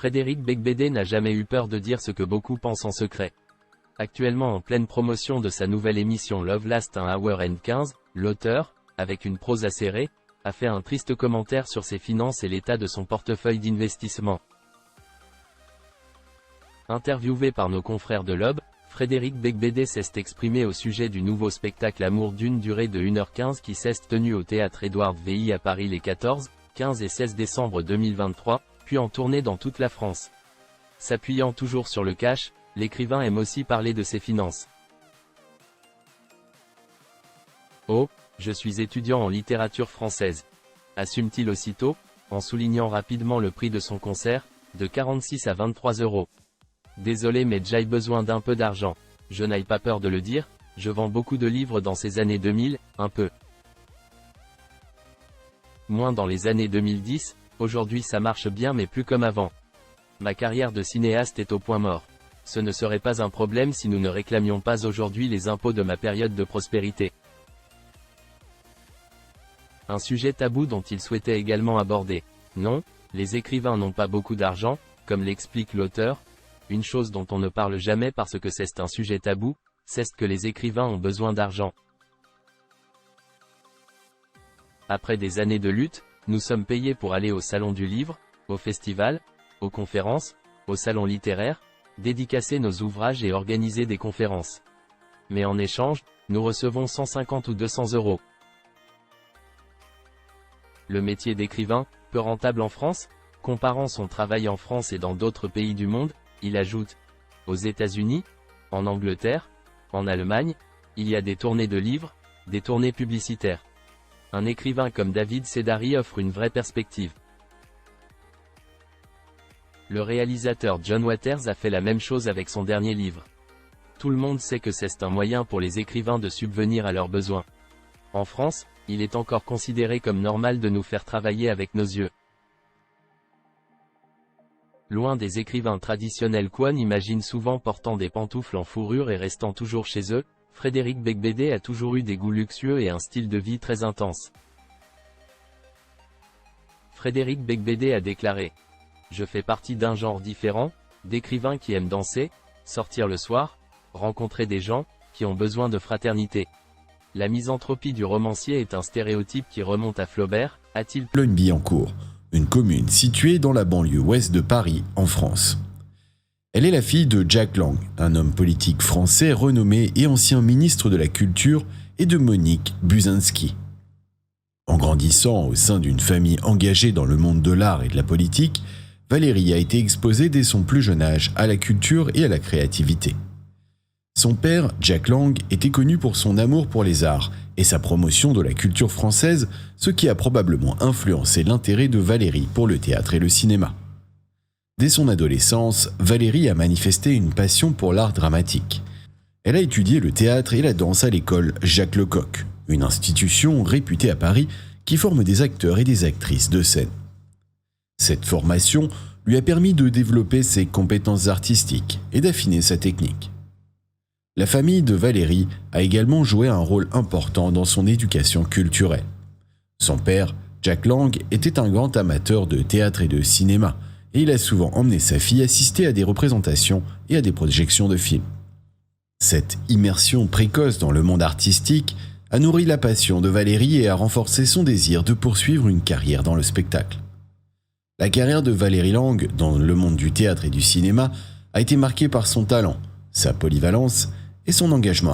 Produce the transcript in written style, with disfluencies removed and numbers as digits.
Frédéric Becbédé n'a jamais eu peur de dire ce que beaucoup pensent en secret. Actuellement en pleine promotion de sa nouvelle émission Love Last an Hour and 15, l'auteur, avec une prose acérée, a fait un triste commentaire sur ses finances et l'état de son portefeuille d'investissement. Interviewé par nos confrères de l'Aube, Frédéric Becbédé s'est exprimé au sujet du nouveau spectacle Amour d'une durée de 1h15 qui s'est tenu au théâtre Édouard VI à Paris les 14, 15 et 16 décembre 2023, puis en tournée dans toute la France. S'appuyant toujours sur le cash, l'écrivain aime aussi parler de ses finances. Oh, je suis étudiant en littérature française. Assume-t-il aussitôt, en soulignant rapidement le prix de son concert, de 46 à 23 €. Désolé mais j'ai besoin d'un peu d'argent. Je n'ai pas peur de le dire, je vends beaucoup de livres dans ces années 2000, un peu. Moins dans les années 2010, aujourd'hui ça marche bien mais plus comme avant. Ma carrière de cinéaste est au point mort. Ce ne serait pas un problème si nous ne réclamions pas aujourd'hui les impôts de ma période de prospérité. Un sujet tabou dont il souhaitait également aborder. Non, les écrivains n'ont pas beaucoup d'argent, comme l'explique l'auteur. Une chose dont on ne parle jamais parce que c'est un sujet tabou, c'est que les écrivains ont besoin d'argent. Après des années de lutte, nous sommes payés pour aller au salon du livre, au festival, aux conférences, au salon littéraire, dédicacer nos ouvrages et organiser des conférences. Mais en échange, nous recevons 150 ou 200 €. Le métier d'écrivain, peu rentable en France? Comparant son travail en France et dans d'autres pays du monde, il ajoute, aux États-Unis, en Angleterre, en Allemagne, il y a des tournées de livres, des tournées publicitaires. Un écrivain comme David Sedaris offre une vraie perspective. Le réalisateur John Waters a fait la même chose avec son dernier livre. Tout le monde sait que c'est un moyen pour les écrivains de subvenir à leurs besoins. En France, il est encore considéré comme normal de nous faire travailler avec nos yeux. Loin des écrivains traditionnels qu'on imagine souvent portant des pantoufles en fourrure et restant toujours chez eux, Frédéric Becbédé a toujours eu des goûts luxueux et un style de vie très intense. Frédéric Becbédé a déclaré : « Je fais partie d'un genre différent, d'écrivains qui aiment danser, sortir le soir, rencontrer des gens, qui ont besoin de fraternité. La misanthropie du romancier est un stéréotype qui remonte à Flaubert, a-t-il... » Boulogne-Billancourt, une commune située dans la banlieue ouest de Paris, en France. Elle est la fille de Jack Lang, un homme politique français renommé et ancien ministre de la Culture, et de Monique Buzinski. En grandissant au sein d'une famille engagée dans le monde de l'art et de la politique, Valérie a été exposée dès son plus jeune âge à la culture et à la créativité. Son père, Jack Lang, était connu pour son amour pour les arts et sa promotion de la culture française, ce qui a probablement influencé l'intérêt de Valérie pour le théâtre et le cinéma. Dès son adolescence, Valérie a manifesté une passion pour l'art dramatique. Elle a étudié le théâtre et la danse à l'école Jacques Lecoq, une institution réputée à Paris qui forme des acteurs et des actrices de scène. Cette formation lui a permis de développer ses compétences artistiques et d'affiner sa technique. La famille de Valérie a également joué un rôle important dans son éducation culturelle. Son père, Jack Lang, était un grand amateur de théâtre et de cinéma, et il a souvent emmené sa fille assister à des représentations et à des projections de films. Cette immersion précoce dans le monde artistique a nourri la passion de Valérie et a renforcé son désir de poursuivre une carrière dans le spectacle. La carrière de Valérie Lang dans le monde du théâtre et du cinéma a été marquée par son talent, sa polyvalence et son engagement